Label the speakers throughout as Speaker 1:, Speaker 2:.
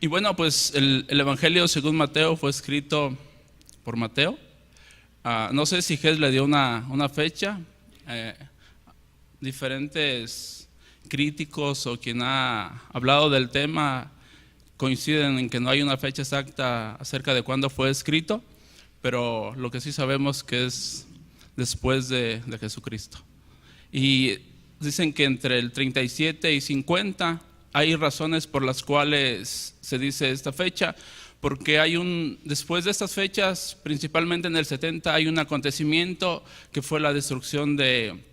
Speaker 1: Y bueno, pues el Evangelio según Mateo fue escrito por Mateo. No sé si Ges le dio una fecha. Diferentes críticos o quien ha hablado del tema coinciden en que no hay una fecha exacta acerca de cuándo fue escrito, pero lo que sí sabemos que es después de Jesucristo. Y dicen que entre el 37 y 50 hay razones por las cuales se dice esta fecha, porque después de estas fechas, principalmente en el 70, hay un acontecimiento que fue la destrucción del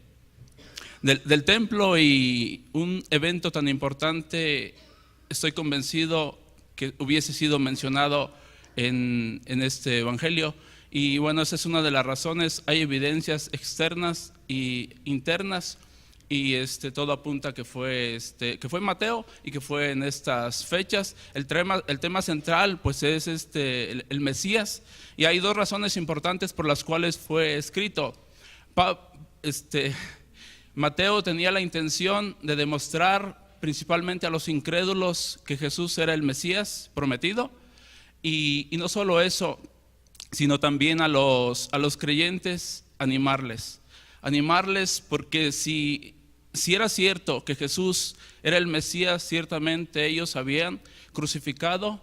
Speaker 1: templo, y un evento tan importante, estoy convencido que hubiese sido mencionado en este evangelio. Y bueno, esa es una de las razones. Hay evidencias externas e internas, y todo apunta que fue Mateo y que fue en estas fechas. El tema central pues es el Mesías, y hay dos razones importantes por las cuales fue escrito. Mateo tenía la intención de demostrar principalmente a los incrédulos que Jesús era el Mesías prometido, y no solo eso, sino también a los creyentes animarles porque si era cierto que Jesús era el Mesías, ciertamente ellos habían crucificado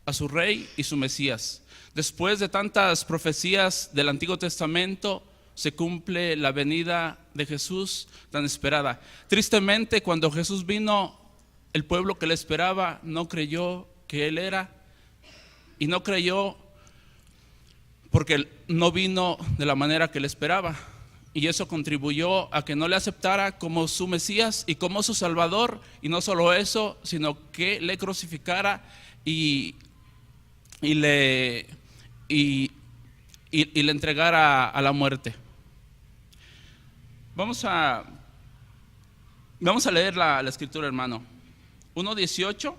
Speaker 1: a su rey y su Mesías. Después de tantas profecías del Antiguo Testamento, se cumple la venida de Jesús tan esperada. Tristemente, cuando Jesús vino, el pueblo que le esperaba no creyó que Él era, y no creyó porque no vino de la manera que le esperaba, y eso contribuyó a que no le aceptara como su Mesías y como su Salvador. Y no solo eso, sino que le crucificara y le entregara a la muerte. Vamos a leer la escritura, hermano. 1:18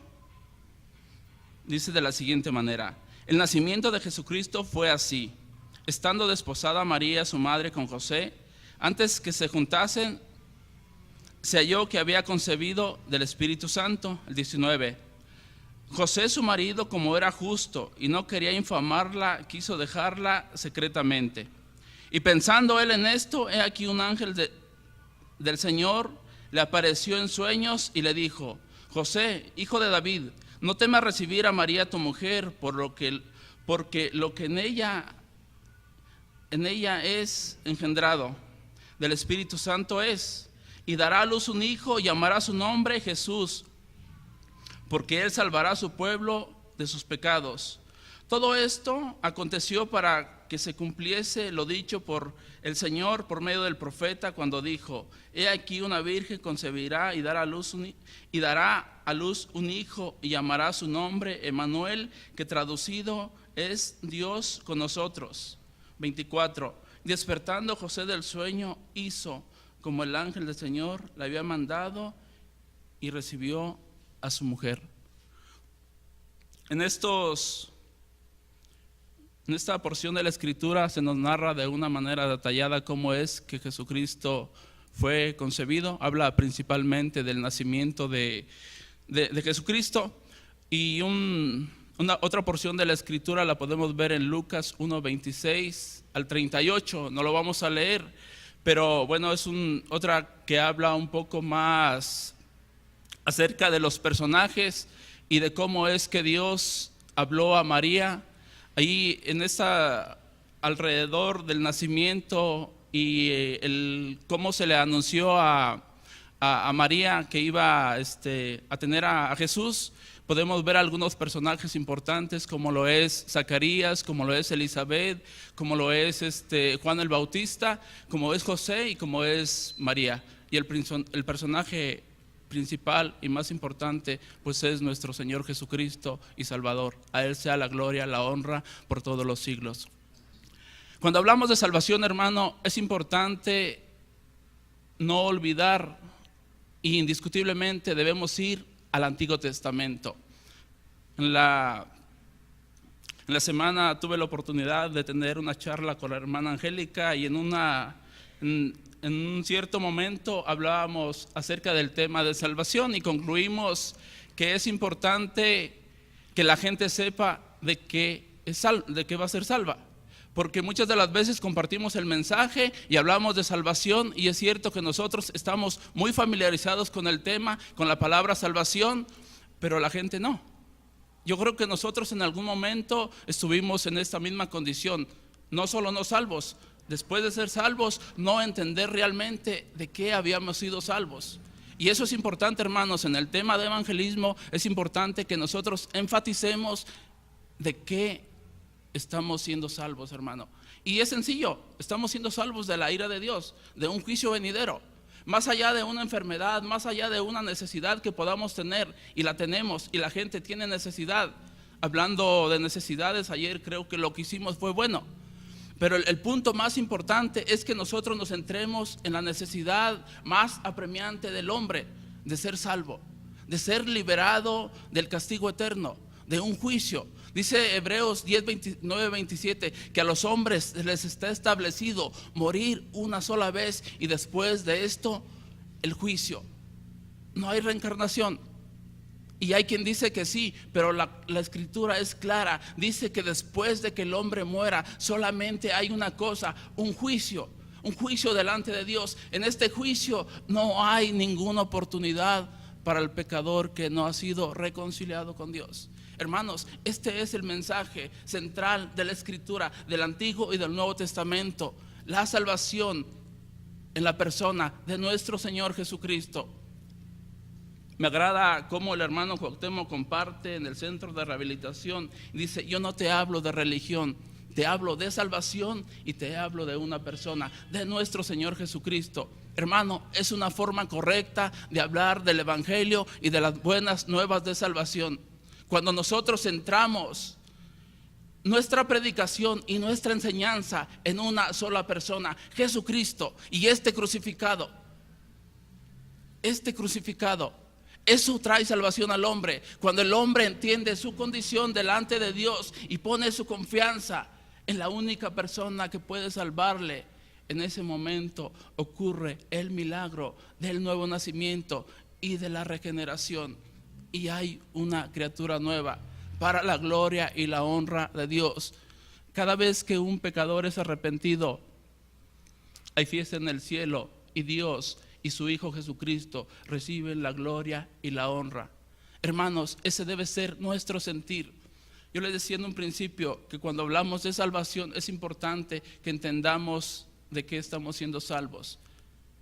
Speaker 1: dice de la siguiente manera: el nacimiento de Jesucristo fue así. Estando desposada María, su madre, con José, antes que se juntasen, se halló que había concebido del Espíritu Santo. El 19: José, su marido, como era justo y no quería infamarla, quiso dejarla secretamente. Y pensando él en esto, he aquí un ángel del Señor le apareció en sueños y le dijo: José, hijo de David, no temas recibir a María tu mujer, porque lo que en ella es engendrado del Espíritu Santo es, y dará a luz un hijo y llamará su nombre Jesús, porque él salvará a su pueblo de sus pecados. Todo esto aconteció para que se cumpliese lo dicho por el Señor por medio del profeta, cuando dijo: he aquí una virgen concebirá y dará a luz un hijo, y llamará su nombre Emmanuel, que traducido es Dios con nosotros. 24: despertando José del sueño, hizo como el ángel del Señor le había mandado, y recibió a su mujer. En esta porción de la escritura se nos narra de una manera detallada cómo es que Jesucristo fue concebido. Habla principalmente del nacimiento de Jesucristo, y otra porción de la escritura la podemos ver en Lucas 1:26 al 38. No lo vamos a leer, pero bueno, es otra que habla un poco más acerca de los personajes y de cómo es que Dios habló a María ahí alrededor del nacimiento, y cómo se le anunció a María que iba a tener a Jesús. Podemos ver algunos personajes importantes, como lo es Zacarías, como lo es Elizabeth, como lo es Juan el Bautista, como es José y como es María. Y el personaje principal y más importante pues es nuestro Señor Jesucristo y Salvador. A Él sea la gloria, la honra por todos los siglos. Cuando hablamos de salvación, hermano, es importante no olvidar, y indiscutiblemente debemos ir al Antiguo Testamento. En la semana tuve la oportunidad de tener una charla con la hermana Angélica, y en un cierto momento hablábamos acerca del tema de salvación, y concluimos que es importante que la gente sepa de que va a ser salva. Porque muchas de las veces compartimos el mensaje y hablamos de salvación, y es cierto que nosotros estamos muy familiarizados con el tema, con la palabra salvación, pero la gente no. Yo creo que nosotros en algún momento estuvimos en esta misma condición, no solo no salvos, después de ser salvos, no entender realmente de qué habíamos sido salvos. Y eso es importante, hermanos, en el tema de evangelismo es importante que nosotros enfaticemos de qué estamos siendo salvos, hermano. Y es sencillo, estamos siendo salvos de la ira de Dios, de un juicio venidero. Más allá de una enfermedad, más allá de una necesidad que podamos tener, y la tenemos, y la gente tiene necesidad. Hablando de necesidades, ayer creo que lo que hicimos fue bueno. Pero el punto más importante es que nosotros nos centremos en la necesidad más apremiante del hombre, de ser salvo, de ser liberado del castigo eterno, de un juicio. Dice Hebreos 10:29-27 que a los hombres les está establecido morir una sola vez, y después de esto el juicio. No hay reencarnación. Y hay quien dice que sí, pero la escritura es clara. Dice que después de que el hombre muera, solamente hay una cosa: un juicio delante de Dios. En este juicio no hay ninguna oportunidad para el pecador que no ha sido reconciliado con Dios. Hermanos, este es el mensaje central de la escritura del Antiguo y del Nuevo Testamento: la salvación en la persona de nuestro Señor Jesucristo. Me agrada cómo el hermano Cuauhtémoc comparte en el centro de rehabilitación. Dice: yo no te hablo de religión, te hablo de salvación, y te hablo de una persona, de nuestro Señor Jesucristo. Hermano, es una forma correcta de hablar del evangelio y de las buenas nuevas de salvación. Cuando nosotros centramos nuestra predicación y nuestra enseñanza en una sola persona, Jesucristo, y este crucificado, eso trae salvación al hombre. Cuando el hombre entiende su condición delante de Dios y pone su confianza en la única persona que puede salvarle, en ese momento ocurre el milagro del nuevo nacimiento y de la regeneración, y hay una criatura nueva para la gloria y la honra de Dios. Cada vez que un pecador es arrepentido, hay fiesta en el cielo, y Dios y su Hijo Jesucristo reciben la gloria y la honra. Hermanos, ese debe ser nuestro sentir. Yo les decía en un principio que cuando hablamos de salvación es importante que entendamos de qué estamos siendo salvos.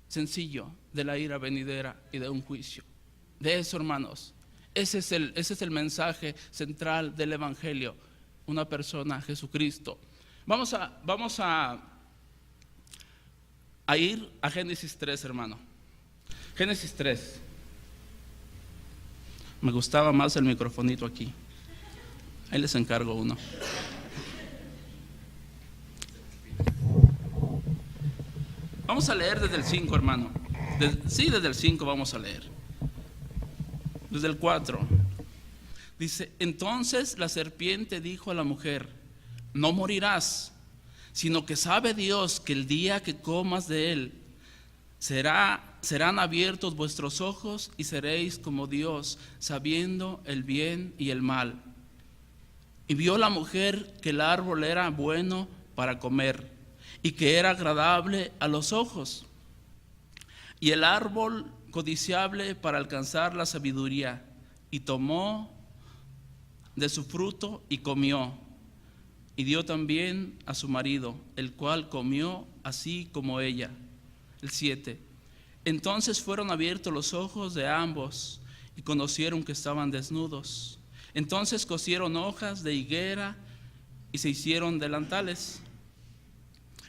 Speaker 1: Sencillo: de la ira venidera y de un juicio. De eso, hermanos, ese es el mensaje central del evangelio: una persona, Jesucristo. Vamos a ir a Génesis 3, hermano. Génesis 3. Me gustaba más el microfonito aquí. Ahí les encargo uno. Vamos a leer desde el 5, hermano. Desde el 5 vamos a leer. Desde el 4. Dice: entonces la serpiente dijo a la mujer: no morirás, sino que sabe Dios que el día que comas de él serán abiertos vuestros ojos, y seréis como Dios, sabiendo el bien y el mal. Y vio la mujer que el árbol era bueno para comer, y que era agradable a los ojos, y el árbol codiciable para alcanzar la sabiduría, y tomó de su fruto y comió, y dio también a su marido, el cual comió así como ella. El 7. Entonces fueron abiertos los ojos de ambos, y conocieron que estaban desnudos. Entonces cosieron hojas de higuera y se hicieron delantales.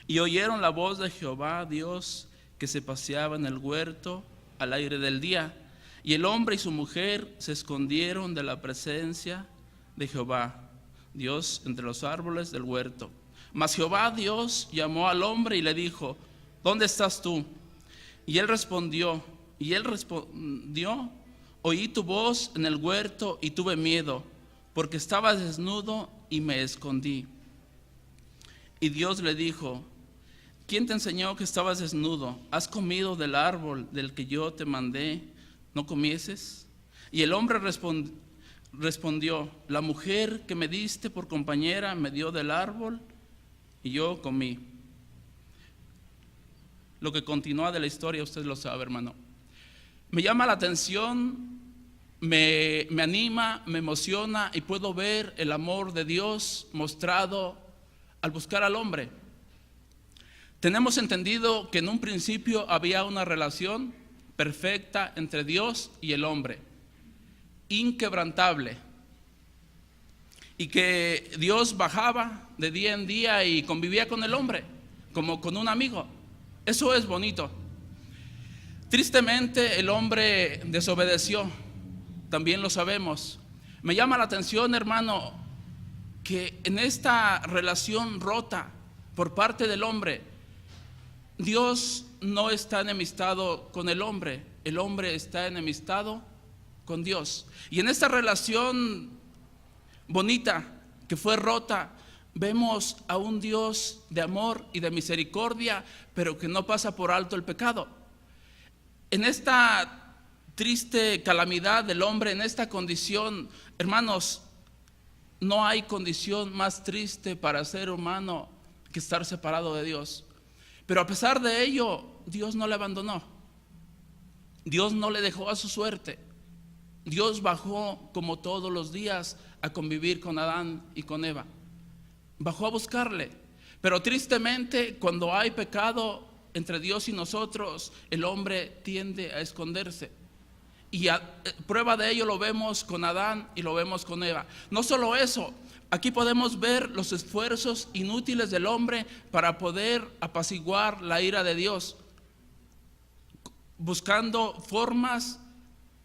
Speaker 1: Y oyeron la voz de Jehová Dios, que se paseaba en el huerto al aire del día. Y el hombre y su mujer se escondieron de la presencia de Jehová Dios entre los árboles del huerto. Mas Jehová Dios llamó al hombre y le dijo: ¿dónde estás tú? Y él respondió: oí tu voz en el huerto y tuve miedo, porque estaba desnudo y me escondí. Y Dios le dijo: ¿quién te enseñó que estabas desnudo? ¿Has comido del árbol del que yo te mandé no comieses? Y el hombre respondió: la mujer que me diste por compañera me dio del árbol y yo comí. Lo que continúa de la historia usted lo sabe, hermano. Me llama la atención, me anima, me emociona y puedo ver el amor de Dios mostrado al buscar al hombre. Tenemos entendido que en un principio había una relación perfecta entre Dios y el hombre, inquebrantable, y que Dios bajaba de día en día y convivía con el hombre como con un amigo. Eso es bonito. Tristemente el hombre desobedeció, también lo sabemos. Me llama la atención, hermano, que en esta relación rota por parte del hombre, Dios no está enemistado con el hombre está enemistado con Dios. Y en esta relación bonita que fue rota, vemos a un Dios de amor y de misericordia, pero que no pasa por alto el pecado. En esta triste calamidad del hombre, en esta condición, hermanos, no hay condición más triste para el ser humano que estar separado de Dios. Pero a pesar de ello, Dios no le abandonó. Dios no le dejó a su suerte. Dios bajó como todos los días a convivir con Adán y con Eva. Bajó a buscarle. Pero tristemente, cuando hay pecado entre Dios y nosotros, el hombre tiende a esconderse. Y prueba de ello lo vemos con Adán y lo vemos con Eva. No solo eso, aquí podemos ver los esfuerzos inútiles del hombre para poder apaciguar la ira de Dios, buscando formas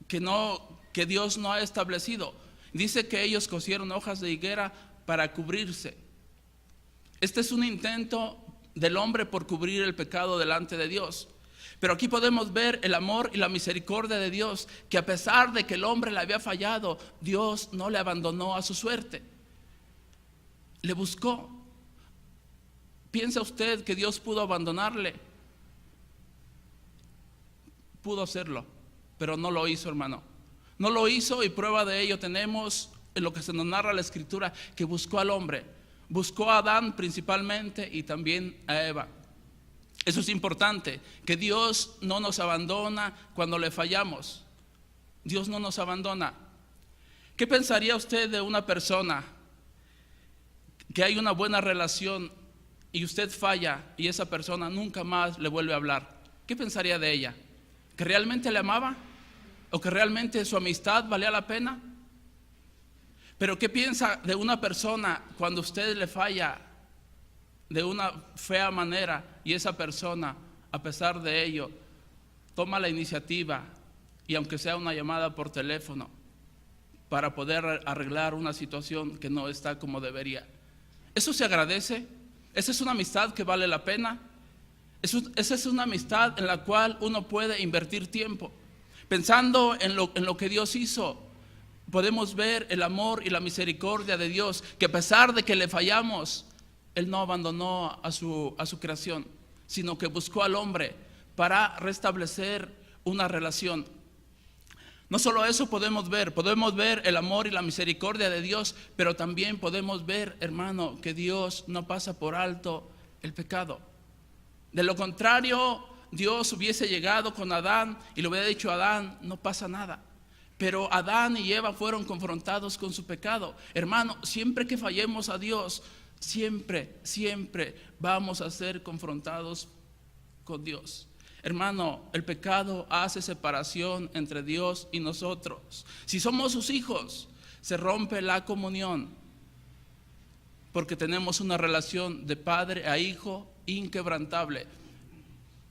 Speaker 1: que Dios no ha establecido. Dice que ellos cosieron hojas de higuera para cubrirse. Este es un intento del hombre por cubrir el pecado delante de Dios. Pero aquí podemos ver el amor y la misericordia de Dios, que a pesar de que el hombre le había fallado, Dios no le abandonó a su suerte. Le buscó. ¿Piensa usted que Dios pudo abandonarle? Pudo hacerlo, pero no lo hizo, hermano. No lo hizo, y prueba de ello tenemos en lo que se nos narra la Escritura, que buscó al hombre. Buscó a Adán principalmente y también a Eva. Eso es importante, que Dios no nos abandona cuando le fallamos. Dios no nos abandona. ¿Qué pensaría usted de una persona que hay una buena relación y usted falla y esa persona nunca más le vuelve a hablar? ¿Qué pensaría de ella? ¿Que realmente le amaba? ¿O que realmente su amistad valía la pena? Pero ¿qué piensa de una persona cuando usted le falla de una fea manera y esa persona, a pesar de ello, toma la iniciativa, y aunque sea una llamada por teléfono, para poder arreglar una situación que no está como debería? ¿Eso se agradece? ¿Esa es una amistad que vale la pena? Esa es una amistad en la cual uno puede invertir tiempo. Pensando en lo que Dios hizo, podemos ver el amor y la misericordia de Dios, que a pesar de que le fallamos, Él no abandonó a su creación, sino que buscó al hombre para restablecer una relación. No solo eso podemos ver el amor y la misericordia de Dios, pero también podemos ver, hermano, que Dios no pasa por alto el pecado. De lo contrario, Dios hubiese llegado con Adán y le hubiera dicho a Adán: no pasa nada. Pero Adán y Eva fueron confrontados con su pecado. Hermano, siempre que fallemos a Dios, siempre vamos a ser confrontados con Dios. Hermano, el pecado hace separación entre Dios y nosotros. Si somos sus hijos, se rompe la comunión, porque tenemos una relación de padre a hijo inquebrantable.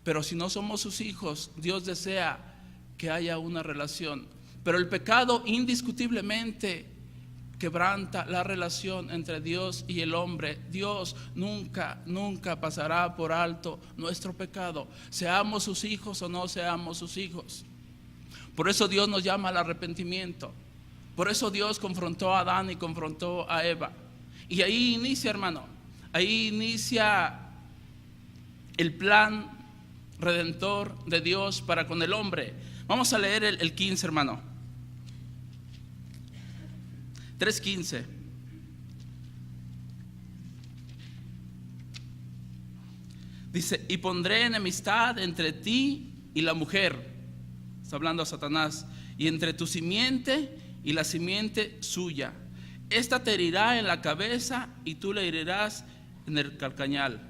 Speaker 1: Pero si no somos sus hijos, Dios desea que haya una relación. Pero el pecado indiscutiblemente quebranta la relación entre Dios y el hombre. Dios nunca pasará por alto nuestro pecado, seamos sus hijos o no seamos sus hijos. Por eso Dios nos llama al arrepentimiento. Por eso Dios confrontó a Adán y confrontó a Eva. Y ahí inicia, hermano, ahí inicia el plan redentor de Dios para con el hombre. Vamos a leer el 15, hermano. 3:15. Dice, y pondré enemistad entre ti y la mujer, está hablando a Satanás, y entre tu simiente y la simiente suya. Esta te herirá en la cabeza y tú le herirás en el calcañal.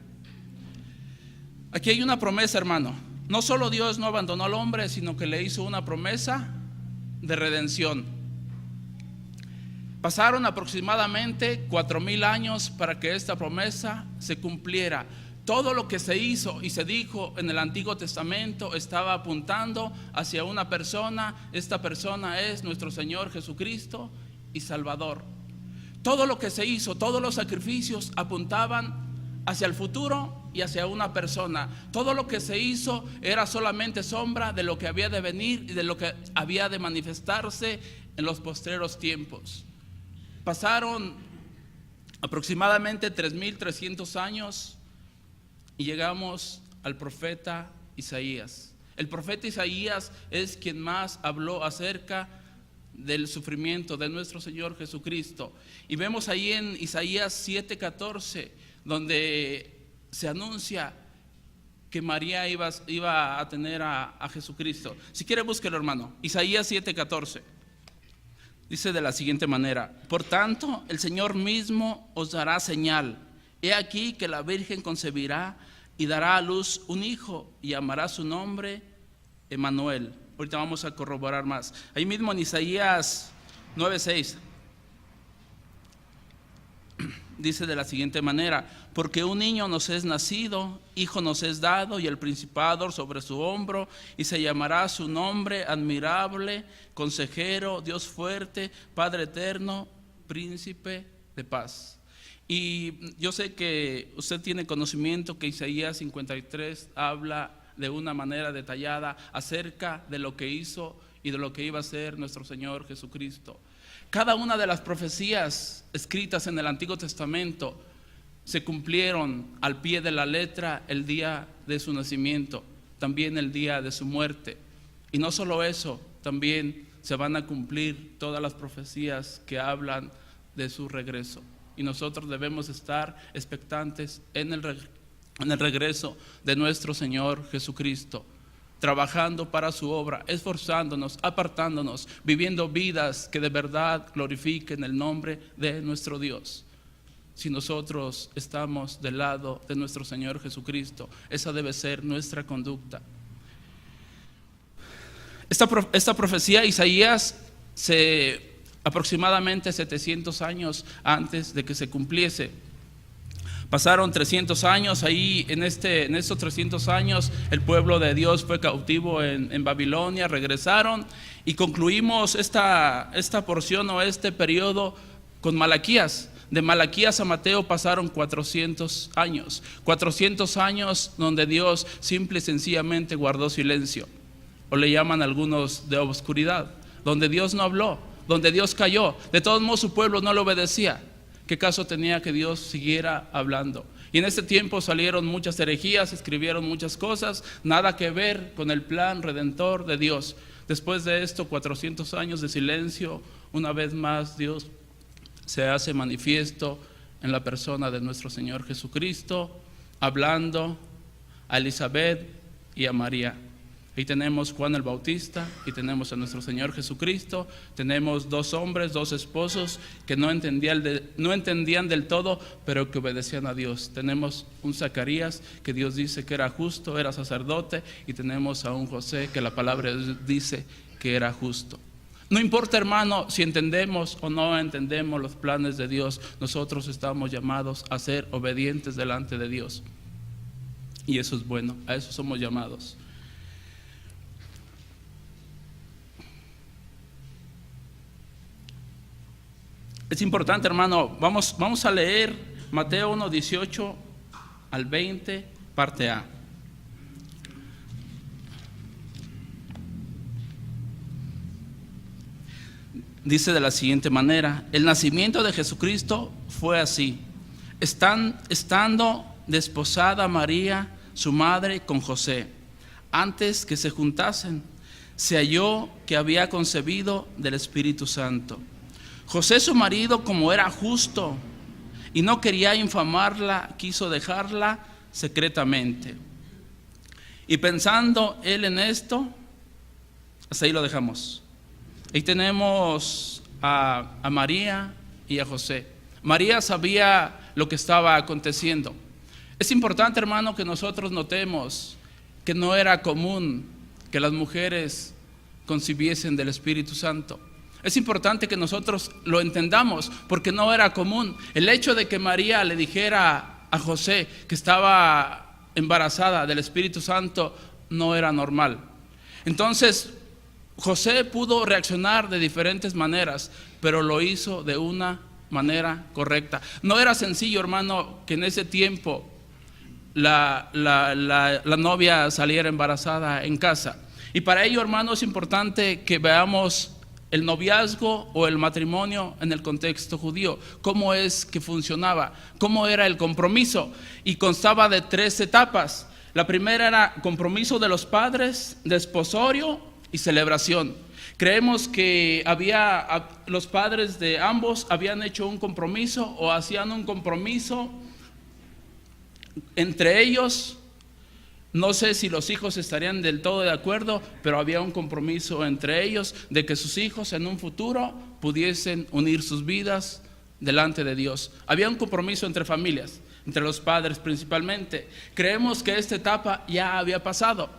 Speaker 1: Aquí hay una promesa, hermano. No solo Dios no abandonó al hombre, sino que le hizo una promesa de redención. Pasaron aproximadamente 4000 años para que esta promesa se cumpliera. Todo lo que se hizo y se dijo en el Antiguo Testamento estaba apuntando hacia una persona. Esta persona es nuestro Señor Jesucristo y Salvador. Todo lo que se hizo, todos los sacrificios apuntaban hacia el futuro y hacia una persona. Todo lo que se hizo era solamente sombra de lo que había de venir y de lo que había de manifestarse en los postreros tiempos. Pasaron aproximadamente 3300 años y llegamos al profeta Isaías. El profeta Isaías es quien más habló acerca del sufrimiento de nuestro Señor Jesucristo. Y vemos ahí en Isaías 7:14, donde se anuncia que María iba a tener a Jesucristo. Si quiere, búsquelo, hermano. Isaías 7:14. Dice de la siguiente manera: por tanto, el Señor mismo os dará señal. He aquí que la Virgen concebirá y dará a luz un hijo y llamará su nombre Emmanuel. Ahorita vamos a corroborar más. Ahí mismo en Isaías 9:6 dice de la siguiente manera: porque un niño nos es nacido, hijo nos es dado, y el principado sobre su hombro, y se llamará su nombre admirable, consejero, Dios fuerte, Padre eterno, príncipe de paz. Y yo sé que usted tiene conocimiento que Isaías 53 habla de una manera detallada acerca de lo que hizo y de lo que iba a ser nuestro Señor Jesucristo. Cada una de las profecías escritas en el Antiguo Testamento se cumplieron al pie de la letra el día de su nacimiento, también el día de su muerte. Y no solo eso, también se van a cumplir todas las profecías que hablan de su regreso. Y nosotros debemos estar expectantes en el regreso de nuestro Señor Jesucristo, trabajando para su obra, esforzándonos, apartándonos, viviendo vidas que de verdad glorifiquen el nombre de nuestro Dios. Si nosotros estamos del lado de nuestro Señor Jesucristo, esa debe ser nuestra conducta. Esta profecía de Isaías aproximadamente 700 años antes de que se cumpliese. Pasaron 300 años, ahí en estos 300 años el pueblo de Dios fue cautivo en Babilonia, regresaron y concluimos esta porción o este periodo con Malaquías. De Malaquías a Mateo pasaron 400 años. 400 años donde Dios simple y sencillamente guardó silencio, o le llaman algunos de obscuridad, donde Dios no habló, donde Dios cayó. De todos modos su pueblo no le obedecía. ¿Qué caso tenía que Dios siguiera hablando? Y en ese tiempo salieron muchas herejías, escribieron muchas cosas, nada que ver con el plan redentor de Dios. Después de esto, 400 años de silencio, una vez más Dios se hace manifiesto en la persona de nuestro Señor Jesucristo, hablando a Elizabeth y a María. Ahí tenemos Juan el Bautista y tenemos a nuestro Señor Jesucristo. Tenemos dos hombres, dos esposos que no entendían del todo, pero que obedecían a Dios. Tenemos un Zacarías que Dios dice que era justo, era sacerdote, y tenemos a un José que la palabra dice que era justo. No importa, hermano, si entendemos o no entendemos los planes de Dios, nosotros estamos llamados a ser obedientes delante de Dios. Y eso es bueno, a eso somos llamados. Es importante, hermano, vamos a leer Mateo 1, 18 al 20, parte A. Dice de la siguiente manera: el nacimiento de Jesucristo fue así. Estando desposada María, su madre, con José, antes que se juntasen, se halló que había concebido del Espíritu Santo. José, su marido, como era justo y no quería infamarla, quiso dejarla secretamente. Y pensando él en esto, hasta ahí lo dejamos. Ahí tenemos a María y a José. María sabía lo que estaba aconteciendo. Es importante, hermano, que nosotros notemos que no era común que las mujeres concibiesen del Espíritu Santo. Es importante que nosotros lo entendamos, porque no era común. El hecho de que María le dijera a José que estaba embarazada del Espíritu Santo no era normal. Entonces, José pudo reaccionar de diferentes maneras, pero lo hizo de una manera correcta. No era sencillo, hermano, que en ese tiempo la novia saliera embarazada en casa. Y para ello, hermano, es importante que veamos el noviazgo o el matrimonio en el contexto judío, cómo es que funcionaba, cómo era el compromiso. Y constaba de 3 etapas. La primera era compromiso de los padres, desposorio y celebración. Creemos que los padres de ambos habían hecho un compromiso o hacían un compromiso entre ellos. No sé si los hijos estarían del todo de acuerdo, pero había un compromiso entre ellos de que sus hijos en un futuro pudiesen unir sus vidas delante de Dios. Había un compromiso entre familias, entre los padres principalmente. Creemos que esta etapa ya había pasado.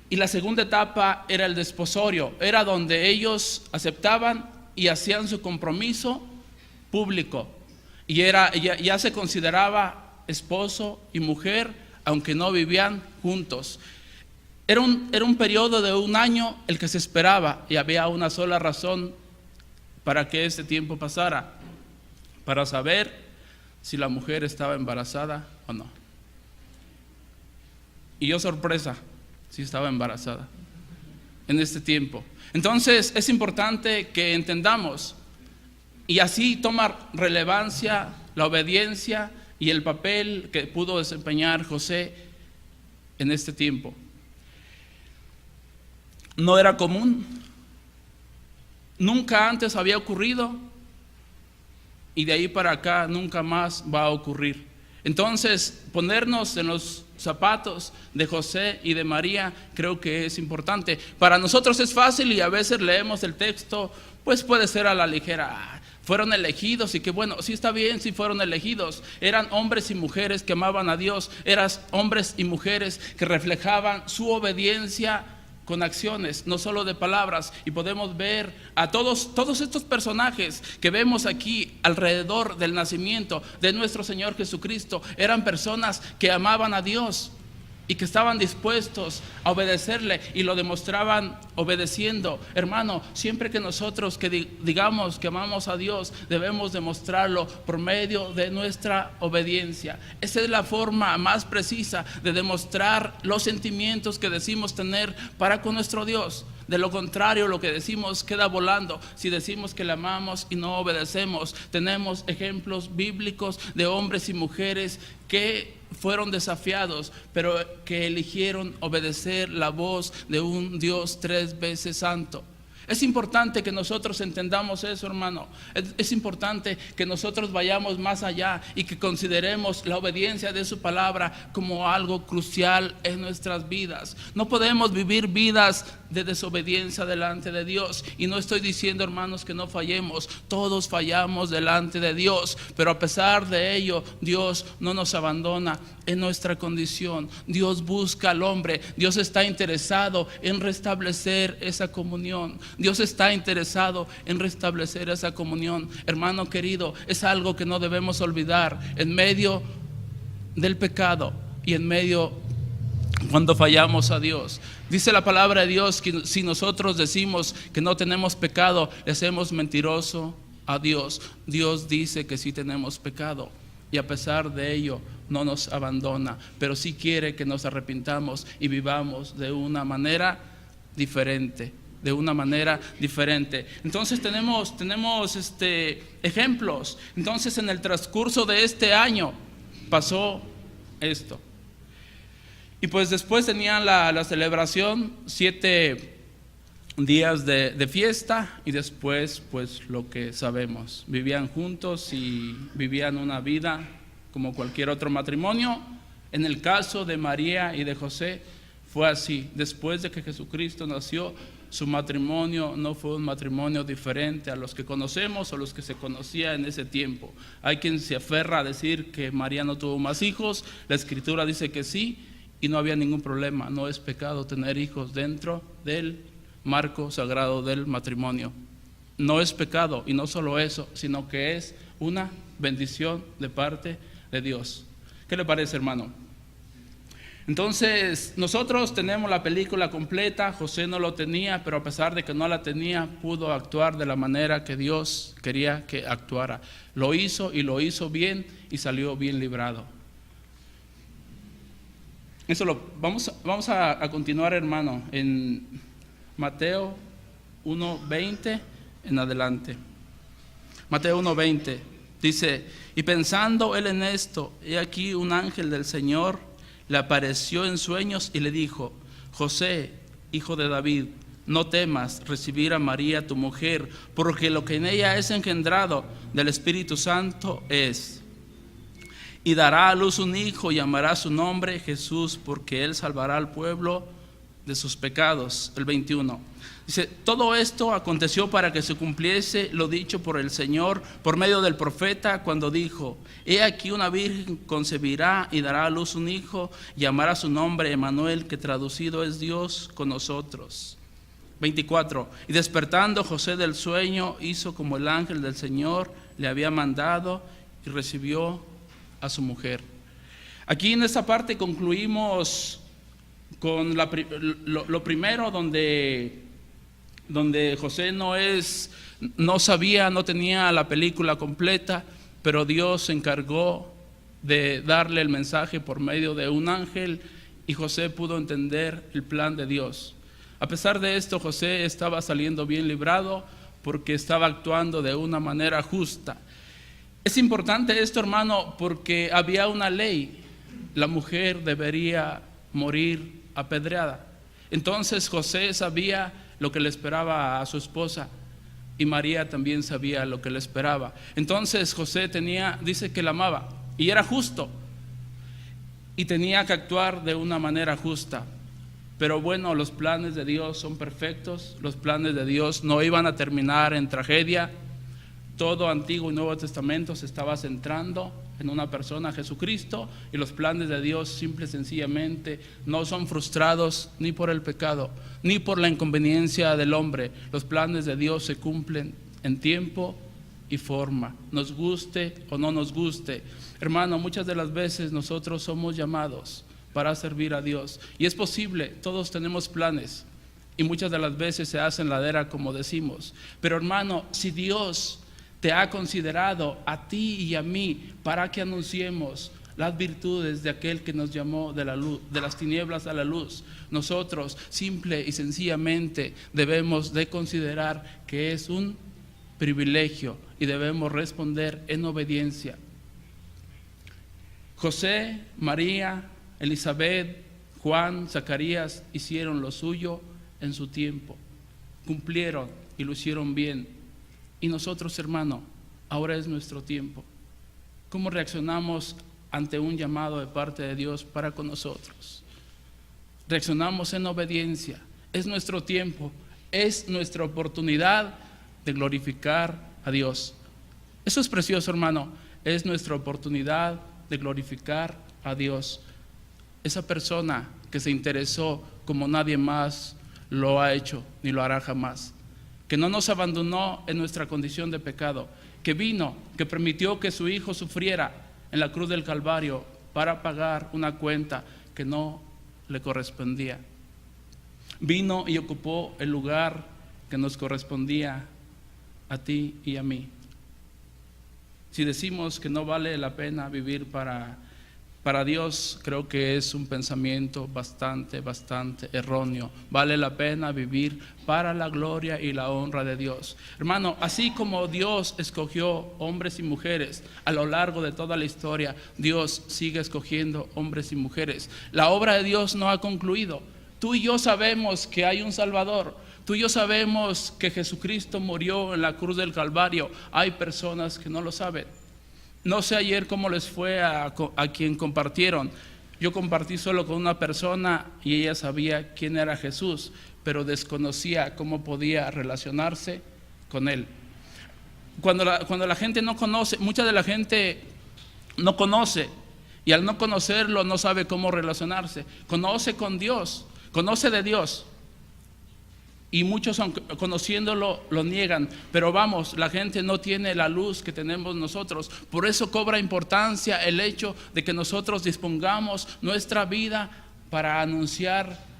Speaker 1: Y la segunda etapa era el desposorio, era donde ellos aceptaban y hacían su compromiso público. Y ya se consideraba esposo y mujer, aunque no vivían juntos. Era un periodo de 1 año el que se esperaba, y había una sola razón para que este tiempo pasara: para saber si la mujer estaba embarazada o no. Y yo, sorpresa, sí estaba embarazada en este tiempo. Entonces es importante que entendamos, y así toma relevancia la obediencia y el papel que pudo desempeñar José en este tiempo. No era común, nunca antes había ocurrido, y de ahí para acá nunca más va a ocurrir. Entonces, ponernos en los zapatos de José y de María creo que es importante. Para nosotros es fácil y a veces leemos el texto, pues puede ser a la ligera. Fueron elegidos, y que bueno, sí está bien si fueron elegidos. Eran hombres y mujeres que amaban a Dios. Eran hombres y mujeres que reflejaban su obediencia con acciones, no solo de palabras. Y podemos ver a todos estos personajes que vemos aquí alrededor del nacimiento de nuestro Señor Jesucristo. Eran personas que amaban a Dios y que estaban dispuestos a obedecerle, y lo demostraban obedeciendo. Hermano, siempre que nosotros digamos que amamos a Dios, debemos demostrarlo por medio de nuestra obediencia. Esa es la forma más precisa de demostrar los sentimientos que decimos tener para con nuestro Dios. De lo contrario, lo que decimos queda volando si decimos que le amamos y no obedecemos. Tenemos ejemplos bíblicos de hombres y mujeres que fueron desafiados, pero que eligieron obedecer la voz de un Dios 3 veces santo. Es importante que nosotros entendamos eso, hermano. Es importante que nosotros vayamos más allá y que consideremos la obediencia de su palabra como algo crucial en nuestras vidas. No podemos vivir vidas de desobediencia delante de Dios. Y no estoy diciendo, hermanos, que no fallemos. Todos fallamos delante de Dios, pero a pesar de ello, Dios no nos abandona en nuestra condición. Dios busca al hombre. Dios está interesado en restablecer esa comunión. Dios está interesado en restablecer esa comunión. Hermano querido, es algo que no debemos olvidar en medio del pecado y en medio cuando fallamos a Dios. Dice la palabra de Dios que si nosotros decimos que no tenemos pecado, le hacemos mentiroso a Dios. Dios dice que sí tenemos pecado, y a pesar de ello no nos abandona, pero sí quiere que nos arrepintamos y vivamos de una manera diferente. Entonces tenemos ejemplos. Entonces, en el transcurso de este año pasó esto. Y pues después tenían la celebración 7 días de fiesta y después pues lo que sabemos, vivían juntos y vivían una vida como cualquier otro matrimonio. En el caso de María y de José fue así. Después de que Jesucristo nació, su matrimonio no fue un matrimonio diferente a los que conocemos o los que se conocía en ese tiempo. Hay quien se aferra a decir que María no tuvo más hijos. La Escritura dice que sí, y no había ningún problema. No es pecado tener hijos dentro del marco sagrado del matrimonio. No es pecado, y no solo eso, sino que es una bendición de parte de Dios. ¿Qué le parece, hermano? Entonces, nosotros tenemos la película completa. José no lo tenía, pero a pesar de que no la tenía, pudo actuar de la manera que Dios quería que actuara. Lo hizo, y lo hizo bien, y salió bien librado. Vamos a continuar, hermano, en Mateo 1:20 en adelante. Mateo 1:20 dice: y pensando él en esto, he aquí un ángel del Señor le apareció en sueños y le dijo: José, hijo de David, no temas recibir a María tu mujer, porque lo que en ella es engendrado del Espíritu Santo es. Y dará a luz un hijo, y llamará su nombre Jesús, porque él salvará al pueblo de sus pecados. El 21 dice: todo esto aconteció para que se cumpliese lo dicho por el Señor por medio del profeta, cuando dijo: he aquí una virgen concebirá y dará a luz un hijo, y llamará su nombre Emmanuel, que traducido es Dios con nosotros. 24 y despertando José del sueño, hizo como el ángel del Señor le había mandado, y recibió a su mujer. Aquí en esta parte concluimos con lo primero, donde José no sabía, no tenía la película completa, pero Dios se encargó de darle el mensaje por medio de un ángel, y José pudo entender el plan de Dios. A pesar de esto, José estaba saliendo bien librado, porque estaba actuando de una manera justa. Es importante esto, hermano, porque había una ley: la mujer debería morir apedreada. Entonces José sabía lo que le esperaba a su esposa, y María también sabía lo que le esperaba. Entonces José dice que la amaba, y era justo, y tenía que actuar de una manera justa. Pero bueno, los planes de Dios son perfectos. Los planes de Dios no iban a terminar en tragedia. Todo Antiguo y Nuevo Testamento se estaba centrando en una persona, Jesucristo, y los planes de Dios simple y sencillamente no son frustrados ni por el pecado, ni por la inconveniencia del hombre. Los planes de Dios se cumplen en tiempo y forma, nos guste o no nos guste. Hermano, muchas de las veces nosotros somos llamados para servir a Dios, y es posible, todos tenemos planes, y muchas de las veces se hacen ladera, como decimos. Pero hermano, si Dios te ha considerado a ti y a mí para que anunciemos las virtudes de aquel que nos llamó de la luz, de las tinieblas a la luz, nosotros simple y sencillamente debemos de considerar que es un privilegio, y debemos responder en obediencia. José, María, Elizabeth, Juan, Zacarías hicieron lo suyo en su tiempo, cumplieron y lo hicieron bien. Y nosotros, hermano, ahora es nuestro tiempo. ¿Cómo reaccionamos ante un llamado de parte de Dios para con nosotros? Reaccionamos en obediencia. Es nuestro tiempo, es nuestra oportunidad de glorificar a Dios. Eso es precioso, hermano. Es nuestra oportunidad de glorificar a Dios. Esa persona que se interesó como nadie más lo ha hecho ni lo hará jamás, que no nos abandonó en nuestra condición de pecado, que vino, que permitió que su Hijo sufriera en la cruz del Calvario para pagar una cuenta que no le correspondía. Vino y ocupó el lugar que nos correspondía a ti y a mí. Si decimos que no vale la pena vivir para Dios, creo que es un pensamiento bastante erróneo. Vale la pena vivir para la gloria y la honra de Dios. Hermano, así como Dios escogió hombres y mujeres a lo largo de toda la historia, Dios sigue escogiendo hombres y mujeres. La obra de Dios no ha concluido. Tú y yo sabemos que hay un Salvador. Tú y yo sabemos que Jesucristo murió en la cruz del Calvario. Hay personas que no lo saben. No sé ayer cómo les fue a quien compartieron. Yo compartí solo con una persona y ella sabía quién era Jesús, pero desconocía cómo podía relacionarse con Él. Cuando la gente no conoce, mucha de la gente no conoce, y al no conocerlo no sabe cómo relacionarse. Conoce con Dios, conoce de Dios, y muchos conociéndolo lo niegan. Pero vamos, la gente no tiene la luz que tenemos nosotros. Por eso cobra importancia el hecho de que nosotros dispongamos nuestra vida para anunciar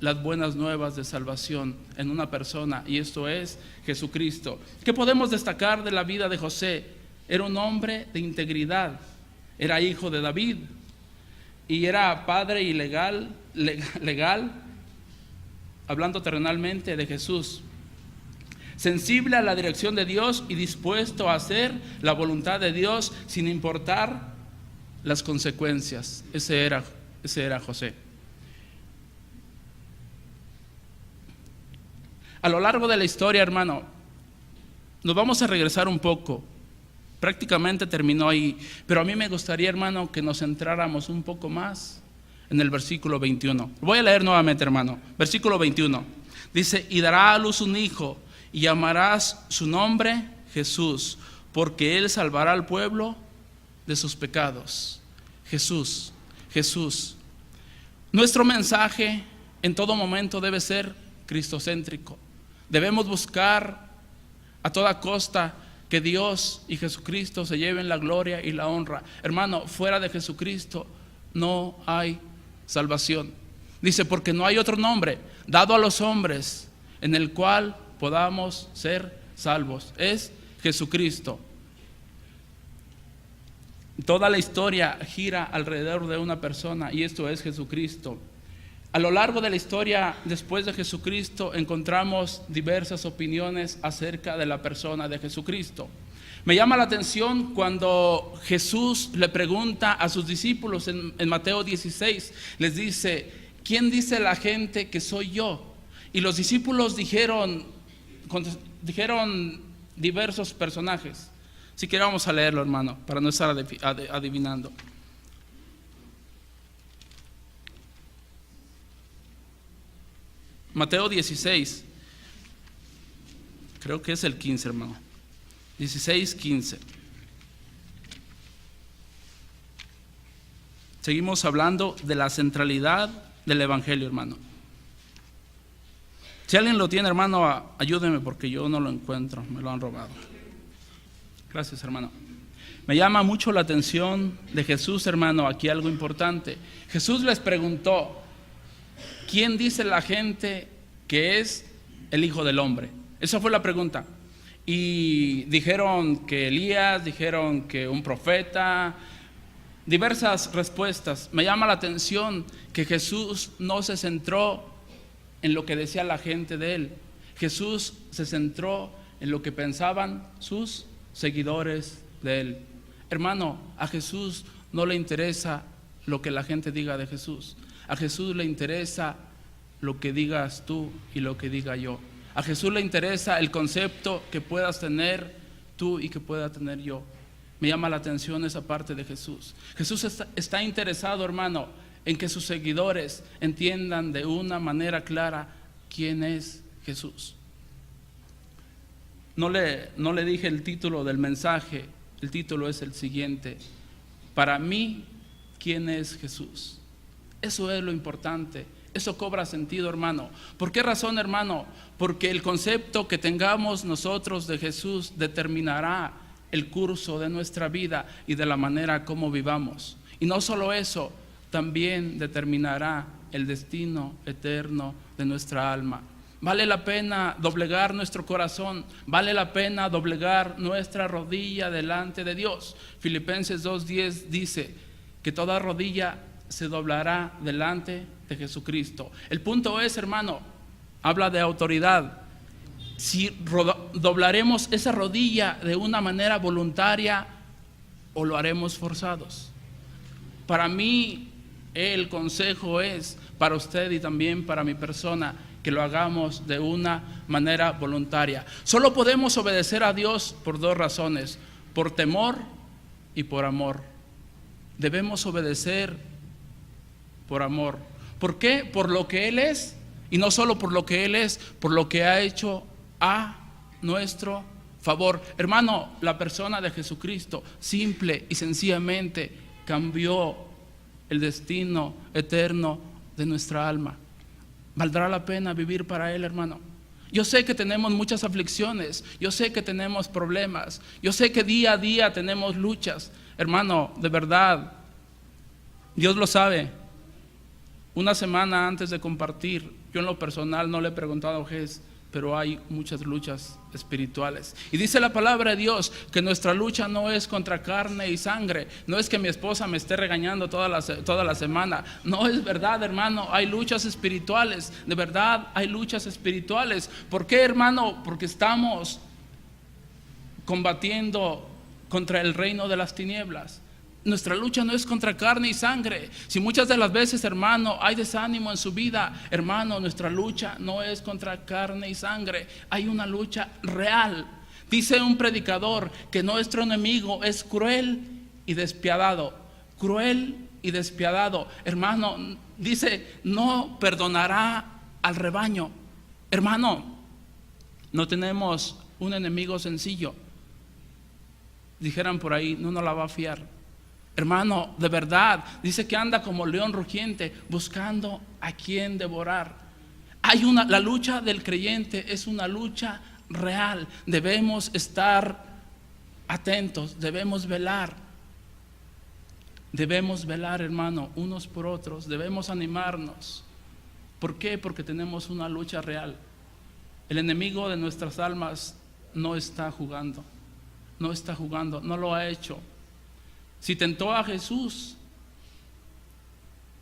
Speaker 1: las buenas nuevas de salvación en una persona, y esto es Jesucristo. ¿Qué podemos destacar de la vida de José? Era un hombre de integridad, era hijo de David y era padre legal, hablando terrenalmente, de Jesús. Sensible a la dirección de Dios y dispuesto a hacer la voluntad de Dios sin importar las consecuencias. Ese era José. A lo largo de la historia, hermano, nos vamos a regresar un poco. Prácticamente terminó ahí, pero a mí me gustaría, hermano, que nos centráramos un poco más en el versículo 21. Voy a leer nuevamente, hermano. Versículo 21. Dice: y dará a luz un hijo, y llamarás su nombre Jesús, porque él salvará al pueblo de sus pecados. Jesús, Jesús. Nuestro mensaje en todo momento debe ser cristocéntrico. Debemos buscar a toda costa que Dios y Jesucristo se lleven la gloria y la honra. Hermano, fuera de Jesucristo no hay salvación. Dice: porque no hay otro nombre dado a los hombres en el cual podamos ser salvos. Es Jesucristo. Toda la historia gira alrededor de una persona, y esto es Jesucristo. A lo largo de la historia, después de Jesucristo, encontramos diversas opiniones acerca de la persona de Jesucristo. Me llama la atención cuando Jesús le pregunta a sus discípulos en Mateo 16, les dice: ¿quién dice la gente que soy yo? Y los discípulos dijeron diversos personajes. Si quiere vamos a leerlo, hermano, para no estar adivinando. Mateo 16, creo que es el 15, hermano. 16, 15. Seguimos hablando de la centralidad del evangelio, hermano. Si alguien lo tiene, hermano, ayúdeme porque yo no lo encuentro, me lo han robado. Gracias, hermano. Me llama mucho la atención de Jesús, hermano, aquí algo importante. Jesús les preguntó: ¿quién dice la gente que es el Hijo del Hombre? Esa fue la pregunta. Y dijeron que Elías, dijeron que un profeta, diversas respuestas. Me llama la atención que Jesús no se centró en lo que decía la gente de él. Jesús se centró en lo que pensaban sus seguidores de él. Hermano, a Jesús no le interesa lo que la gente diga de Jesús. A Jesús le interesa lo que digas tú y lo que diga yo. A Jesús le interesa el concepto que puedas tener tú y que pueda tener yo. Me llama la atención esa parte de Jesús. Jesús está interesado, hermano, en que sus seguidores entiendan de una manera clara quién es Jesús. No le dije el título del mensaje. El título es el siguiente: para mí, ¿quién es Jesús? Eso es lo importante. Eso cobra sentido, hermano. ¿Por qué razón, hermano? Porque el concepto que tengamos nosotros de Jesús determinará el curso de nuestra vida y de la manera como vivamos. Y no solo eso, también determinará el destino eterno de nuestra alma. Vale la pena doblegar nuestro corazón, vale la pena doblegar nuestra rodilla delante de Dios. Filipenses 2:10 dice que toda rodilla se doblará delante de Jesucristo. El punto es, hermano, habla de autoridad. Si doblaremos esa rodilla de una manera voluntaria o lo haremos forzados. Para mí el consejo es, para usted y también para mi persona, que lo hagamos de una manera voluntaria. Solo podemos obedecer a Dios por dos razones: por temor y por amor. Debemos obedecer por amor. ¿Por qué? Por lo que Él es, y no solo por lo que Él es, por lo que ha hecho a nuestro favor. Hermano, la persona de Jesucristo simple y sencillamente cambió el destino eterno de nuestra alma. ¿Valdrá la pena vivir para Él, hermano? Yo sé que tenemos muchas aflicciones, yo sé que tenemos problemas, yo sé que día a día tenemos luchas. Hermano, de verdad, Dios lo sabe. Una semana antes de compartir, yo en lo personal no le he preguntado a Jesús, pero hay muchas luchas espirituales. Y dice la palabra de Dios que nuestra lucha no es contra carne y sangre. No es que mi esposa me esté regañando toda la semana. No es verdad, hermano. Hay luchas espirituales. De verdad, hay luchas espirituales. ¿Por qué, hermano? Porque estamos combatiendo contra el reino de las tinieblas. Nuestra lucha no es contra carne y sangre. Si muchas de las veces, hermano, hay desánimo en su vida, hermano, nuestra lucha no es contra carne y sangre. Hay una lucha real. Dice un predicador que nuestro enemigo es cruel y despiadado. Cruel y despiadado. Hermano, dice, no perdonará al rebaño. Hermano, no tenemos un enemigo sencillo. Dijeran por ahí, no nos la va a fiar. Hermano, de verdad, dice que anda como león rugiente buscando a quien devorar. La lucha del creyente es una lucha real. Debemos estar atentos, debemos velar. Debemos velar, hermano, unos por otros. Debemos animarnos. ¿Por qué? Porque tenemos una lucha real. El enemigo de nuestras almas no está jugando. No está jugando, no lo ha hecho. Si tentó a Jesús,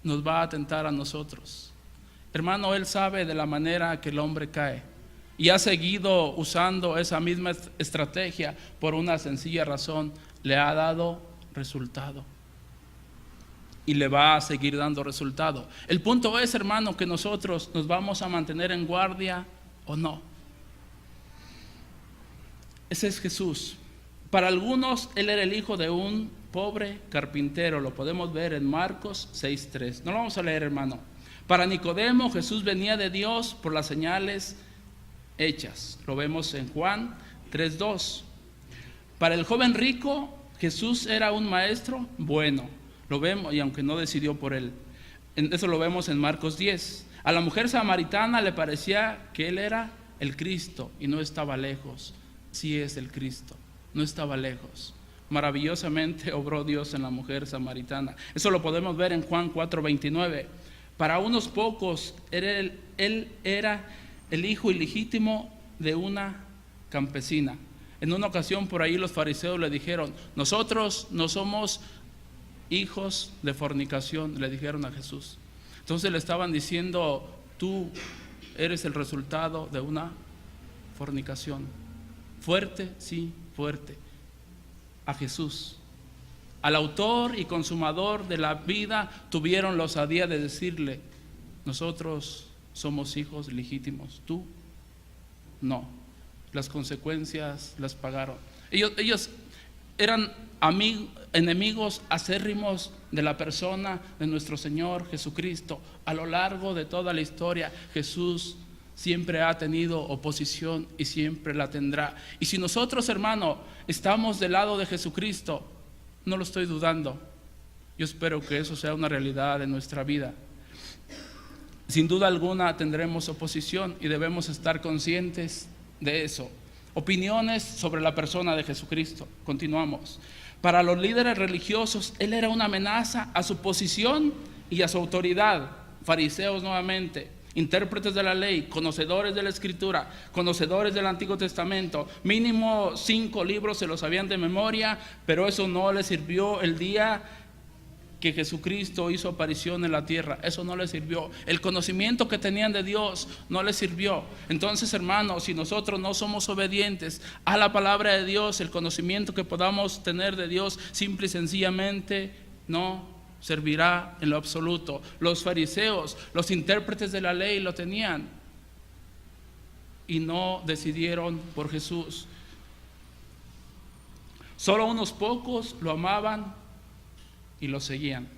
Speaker 1: nos va a tentar a nosotros. Hermano, Él sabe de la manera que el hombre cae y ha seguido usando esa misma estrategia por una sencilla razón: le ha dado resultado y le va a seguir dando resultado. El punto es, hermano, que nosotros nos vamos a mantener en guardia o no. Ese es Jesús. Para algunos, Él era el hijo de un pobre carpintero. Lo podemos ver en Marcos 6:3. No lo vamos a leer, hermano. Para Nicodemo, Jesús venía de Dios por las señales hechas. Lo vemos en Juan 3:2. Para el joven rico, Jesús era un maestro bueno. Lo vemos, y aunque no decidió por él. Eso lo vemos en Marcos 10. A la mujer samaritana le parecía que Él era el Cristo y no estaba lejos. Sí es el Cristo, no estaba lejos. Maravillosamente obró Dios en la mujer samaritana. Eso lo podemos ver en Juan 4:29. Para unos pocos, él era el hijo ilegítimo de una campesina. En una ocasión por ahí los fariseos le dijeron: nosotros no somos hijos de fornicación, le dijeron a Jesús. Entonces le estaban diciendo: tú eres el resultado de una fornicación. Fuerte, sí, fuerte. A Jesús, al autor y consumador de la vida, tuvieron la osadía de decirle: nosotros somos hijos legítimos, tú no. Las consecuencias las pagaron. Ellos eran enemigos acérrimos de la persona de nuestro Señor Jesucristo. A lo largo de toda la historia, Jesús siempre ha tenido oposición y siempre la tendrá. Y si nosotros, hermano, estamos del lado de Jesucristo, no lo estoy dudando, yo espero que eso sea una realidad de nuestra vida. Sin duda alguna tendremos oposición y debemos estar conscientes de eso. Opiniones sobre la persona de Jesucristo. Continuamos. Para los líderes religiosos, Él era una amenaza a su posición y a su autoridad. Fariseos nuevamente, intérpretes de la ley, conocedores de la Escritura, conocedores del Antiguo Testamento. Mínimo 5 libros se los sabían de memoria, pero eso no les sirvió el día que Jesucristo hizo aparición en la tierra. Eso no les sirvió. El conocimiento que tenían de Dios no les sirvió. Entonces, hermanos, si nosotros no somos obedientes a la palabra de Dios, el conocimiento que podamos tener de Dios simple y sencillamente no servirá en lo absoluto. Los fariseos, los intérpretes de la ley lo tenían. y no decidieron por Jesús. Solo unos pocos lo amaban y lo seguían.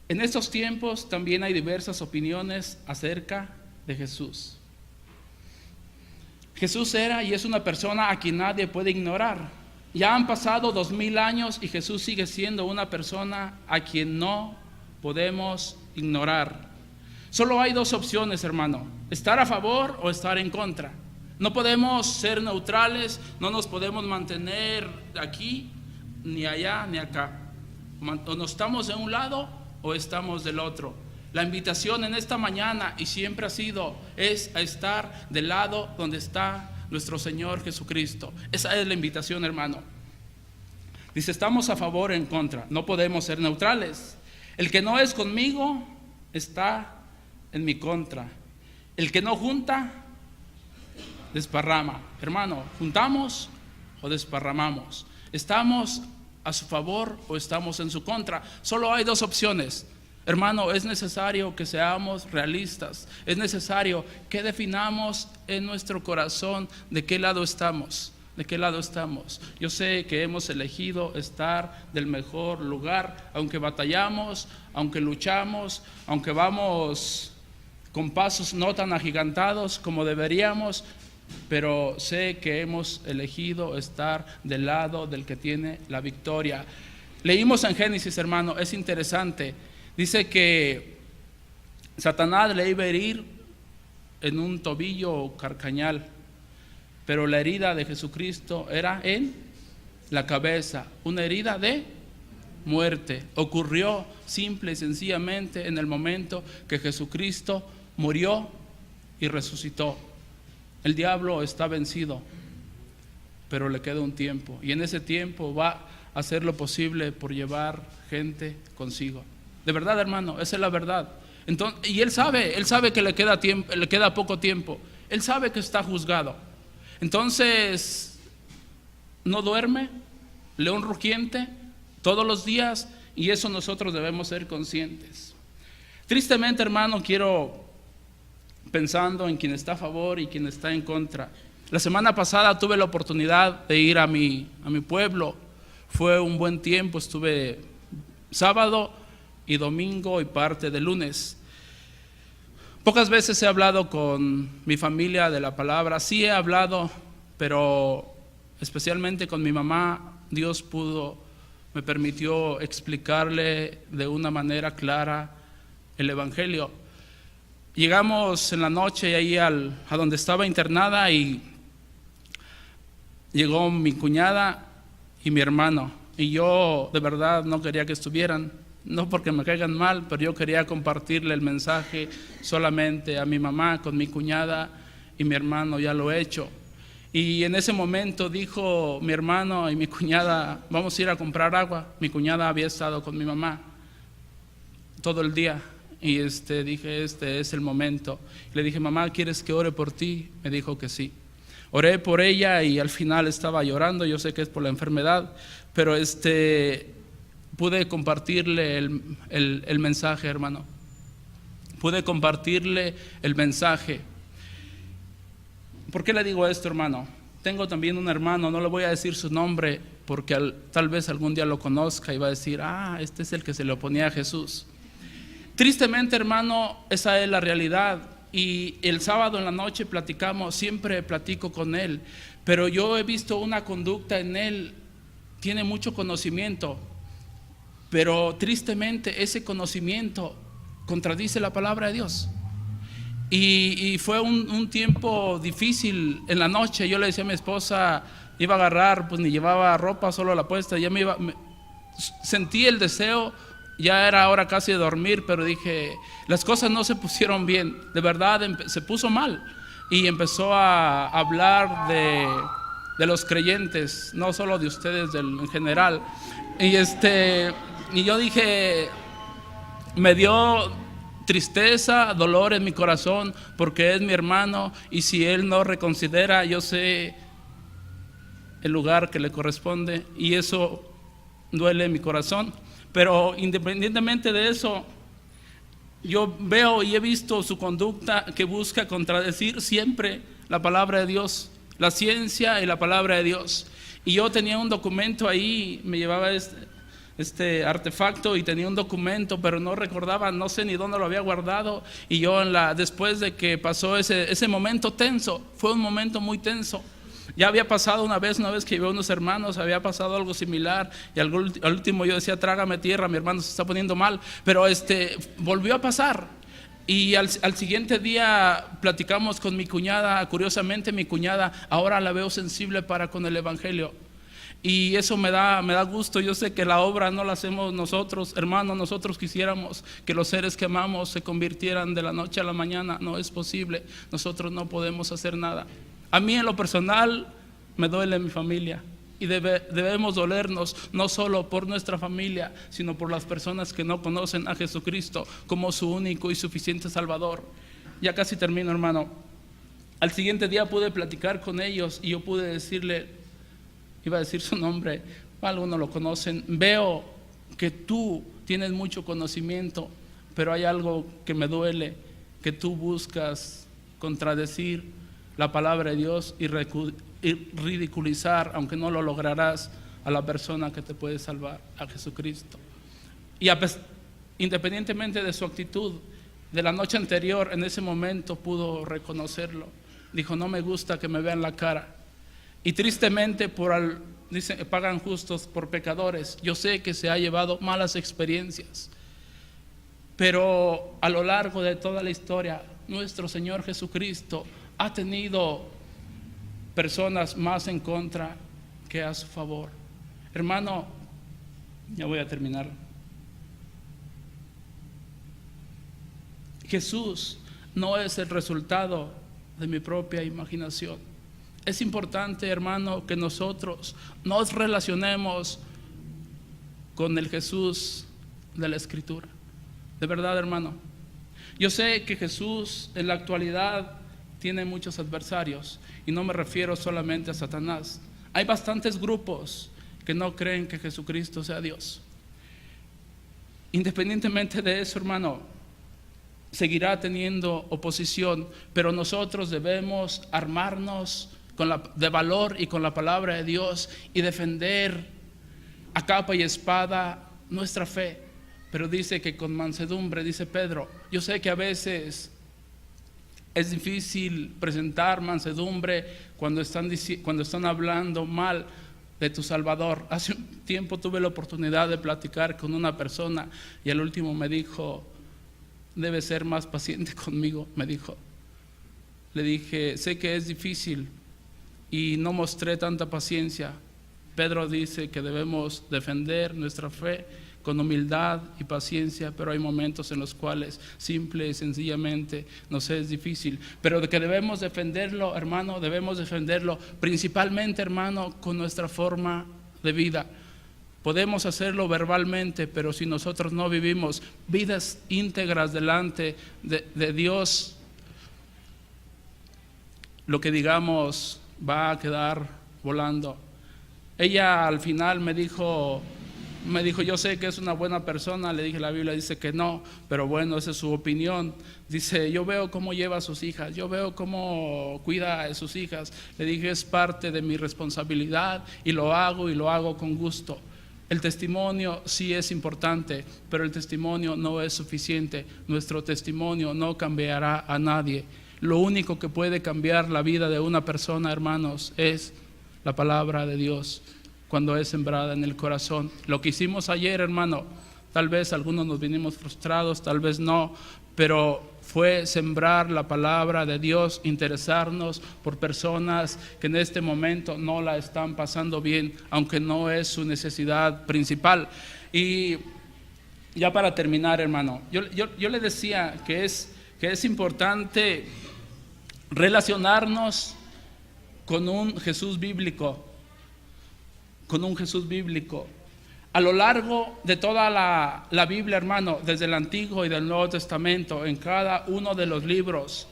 Speaker 1: En estos tiempos también hay diversas opiniones acerca de Jesús. Jesús era y es una persona a quien nadie puede ignorar. Ya han pasado 2000 años y Jesús sigue siendo una persona a quien no podemos ignorar. Solo hay dos opciones, hermano: estar a favor o estar en contra. No podemos ser neutrales, no nos podemos mantener aquí, ni allá, ni acá. O no estamos de un lado o estamos del otro. La invitación en esta mañana, y siempre ha sido, es a estar del lado donde está nuestro Señor Jesucristo. Esa es la invitación, hermano. Dice, estamos a favor o en contra, no podemos ser neutrales. El que no es conmigo está en mi contra. El que no junta, desparrama. Hermano, ¿juntamos o desparramamos? ¿Estamos a su favor o estamos en su contra? Solo hay dos opciones. Hermano, es necesario que seamos realistas. Es necesario que definamos en nuestro corazón de qué lado estamos. ¿De qué lado estamos? Yo sé que hemos elegido estar del mejor lugar, aunque batallamos, aunque luchamos, aunque vamos con pasos no tan agigantados como deberíamos, pero sé que hemos elegido estar del lado del que tiene la victoria. Leímos en Génesis, hermano, es interesante. Dice que Satanás le iba a herir en un tobillo o carcañal, pero la herida de Jesucristo era en la cabeza, una herida de muerte. Ocurrió simple y sencillamente en el momento que Jesucristo murió y resucitó. El diablo está vencido, pero le queda un tiempo, y en ese tiempo va a hacer lo posible por llevar gente consigo. De verdad, hermano, esa es la verdad. Entonces, y él sabe que le queda tiempo, le queda poco tiempo. Él sabe que está juzgado. Entonces, no duerme, león rugiente, todos los días, y eso nosotros debemos ser conscientes. Tristemente, hermano, pensando en quien está a favor y quien está en contra. La semana pasada tuve la oportunidad de ir a mi pueblo. Fue un buen tiempo, estuve sábado y domingo y parte de lunes. Pocas veces he hablado con mi familia de la palabra. Sí he hablado, pero especialmente con mi mamá, Dios me permitió explicarle de una manera clara el evangelio. Llegamos en la noche ahí a donde estaba internada, y llegó mi cuñada y mi hermano, y yo de verdad no quería que estuvieran, no porque me caigan mal, pero yo quería compartirle el mensaje solamente a mi mamá. Con mi cuñada y mi hermano ya lo he hecho. Y en ese momento dijo mi hermano y mi cuñada, vamos a ir a comprar agua. Mi cuñada había estado con mi mamá todo el día, y dije, este es el momento. Le dije, mamá, ¿quieres que ore por ti? Me dijo que sí. Oré por ella y al final estaba llorando. Yo sé que es por la enfermedad, pero pude compartirle el mensaje, hermano. Pude compartirle el mensaje. ¿Por qué le digo esto, hermano? Tengo también un hermano, no le voy a decir su nombre porque tal vez algún día lo conozca y va a decir, este es el que se le oponía a Jesús. Tristemente, hermano, esa es la realidad. Y el sábado en la noche platicamos, siempre platico con él, pero yo he visto una conducta en él. Tiene mucho conocimiento, pero tristemente ese conocimiento contradice la palabra de Dios. Y fue un tiempo difícil en la noche. Yo le decía a mi esposa, iba a agarrar, pues ni llevaba ropa, solo la puesta. Ya sentí el deseo, ya era hora casi de dormir, pero dije, las cosas no se pusieron bien. De verdad, se puso mal. Y empezó a hablar de los creyentes, no solo de ustedes, en general. Y yo dije, me dio tristeza, dolor en mi corazón, porque es mi hermano, y si él no reconsidera, yo sé el lugar que le corresponde, y eso duele en mi corazón. Pero independientemente de eso, yo veo y he visto su conducta que busca contradecir siempre la palabra de Dios, la ciencia y la palabra de Dios. Y yo tenía un documento ahí, me llevaba este artefacto y tenía un documento, pero no recordaba, no sé ni dónde lo había guardado. Y yo después de que pasó ese momento tenso, fue un momento muy tenso. Ya había pasado una vez que llevé a unos hermanos, había pasado algo similar, y al último yo decía, trágame tierra, mi hermano se está poniendo mal, pero volvió a pasar. Y al siguiente día platicamos con mi cuñada. Curiosamente mi cuñada ahora la veo sensible para con el evangelio, y eso me da gusto. Yo sé que la obra no la hacemos nosotros, hermanos. Nosotros quisiéramos que los seres que amamos se convirtieran de la noche a la mañana. No es posible, nosotros no podemos hacer nada. A mí en lo personal me duele mi familia, y debemos dolernos no solo por nuestra familia, sino por las personas que no conocen a Jesucristo como su único y suficiente Salvador. Ya casi termino, hermano. Al siguiente día pude platicar con ellos y yo pude decirle, iba a decir su nombre, algunos lo conocen: veo que tú tienes mucho conocimiento, pero hay algo que me duele, que tú buscas contradecir la palabra de Dios y ridiculizar, aunque no lo lograrás, a la persona que te puede salvar, a Jesucristo. Y independientemente de su actitud de la noche anterior, en ese momento pudo reconocerlo. Dijo, no me gusta que me vean la cara. Y tristemente dice, pagan justos por pecadores. Yo sé que se ha llevado malas experiencias, pero a lo largo de toda la historia, nuestro Señor Jesucristo ha tenido personas más en contra que a su favor. Hermano, ya voy a terminar. Jesús no es el resultado de mi propia imaginación. Es importante, hermano, que nosotros nos relacionemos con el Jesús de la Escritura. De verdad, hermano. Yo sé que Jesús en la actualidad tiene muchos adversarios, y no me refiero solamente a Satanás. Hay bastantes grupos que no creen que Jesucristo sea Dios. Independientemente de eso, hermano, seguirá teniendo oposición, pero nosotros debemos armarnos de valor y con la palabra de Dios, y defender a capa y espada nuestra fe. Pero dice que con mansedumbre, dice Pedro. Yo sé que a veces es difícil presentar mansedumbre cuando están hablando mal de tu Salvador. Hace un tiempo tuve la oportunidad de platicar con una persona, y al último me dijo, debes ser más paciente conmigo, me dijo. Le dije, sé que es difícil y no mostré tanta paciencia. Pedro dice que debemos defender nuestra fe con humildad y paciencia, pero hay momentos en los cuales simple y sencillamente nos es difícil. Pero de que debemos defenderlo, hermano, debemos defenderlo principalmente, hermano, con nuestra forma de vida. Podemos hacerlo verbalmente, pero si nosotros no vivimos vidas íntegras delante de Dios, lo que digamos va a quedar volando. Ella al final me dijo, yo sé que es una buena persona. Le dije, la Biblia dice que no, pero bueno, esa es su opinión. Dice, yo veo cómo lleva a sus hijas, yo veo cómo cuida a sus hijas. Le dije, es parte de mi responsabilidad y lo hago con gusto. El testimonio sí es importante, pero el testimonio no es suficiente. Nuestro testimonio no cambiará a nadie. Lo único que puede cambiar la vida de una persona, hermanos, es la palabra de Dios, cuando es sembrada en el corazón. Lo que hicimos ayer, hermano, tal vez algunos nos vinimos frustrados, tal vez no, pero fue sembrar la palabra de Dios, interesarnos por personas que en este momento no la están pasando bien, aunque no es su necesidad principal. Y ya para terminar, hermano, yo le decía que es importante relacionarnos con un Jesús bíblico, A lo largo de toda la Biblia, hermano, desde el Antiguo y del Nuevo Testamento, en cada uno de los libros,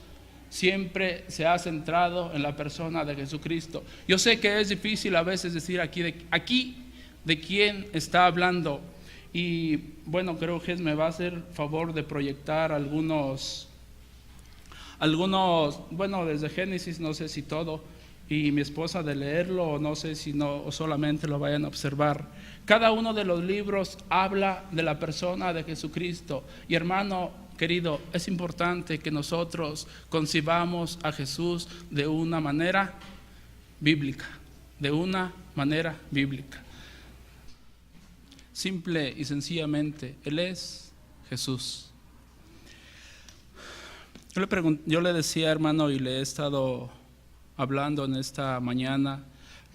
Speaker 1: siempre se ha centrado en la persona de Jesucristo. Yo sé que es difícil a veces decir aquí de quién está hablando, Y bueno, creo que me va a hacer favor de proyectar algunos, bueno, desde Génesis, no sé si todo, y mi esposa de leerlo, o no sé si no, o solamente lo vayan a observar. Cada uno de los libros habla de la persona de Jesucristo. Y hermano querido, es importante que nosotros concibamos a Jesús de una manera bíblica, de una manera bíblica. Simple y sencillamente, Él es Jesús. Yo le decía, hermano, y le he estado hablando en esta mañana,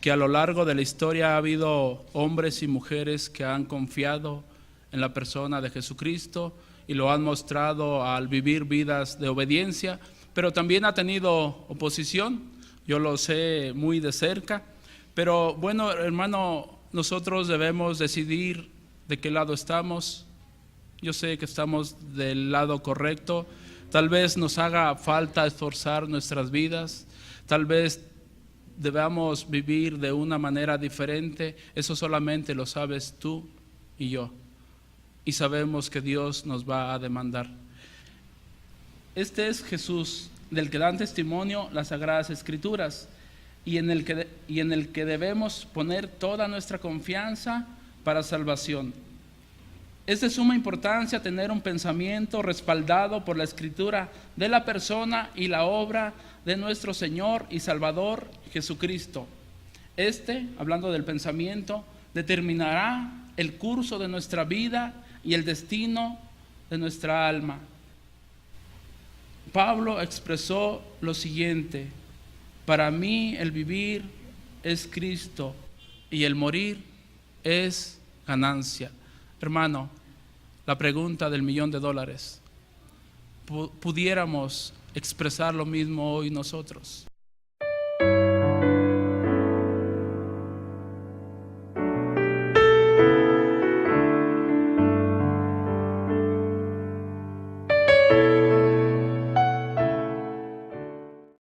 Speaker 1: que a lo largo de la historia ha habido hombres y mujeres que han confiado en la persona de Jesucristo y lo han mostrado al vivir vidas de obediencia, pero también ha tenido oposición. Yo lo sé muy de cerca, pero bueno, hermano, nosotros debemos decidir de qué lado estamos. Yo sé que estamos del lado correcto. Tal vez nos haga falta esforzar nuestras vidas, tal vez debamos vivir de una manera diferente. Eso solamente lo sabes tú y yo, y sabemos que Dios nos va a demandar. Este es Jesús, del que dan testimonio las Sagradas Escrituras, y en el que debemos poner toda nuestra confianza para salvación. Es de suma importancia tener un pensamiento respaldado por la Escritura de la persona y la obra de nuestro Señor y Salvador Jesucristo. Hablando del pensamiento, determinará el curso de nuestra vida y el destino de nuestra alma. Pablo expresó lo siguiente: para mí el vivir es Cristo y el morir es ganancia. Hermano, la pregunta del $1.000.000, ¿pudiéramos expresar lo mismo hoy nosotros?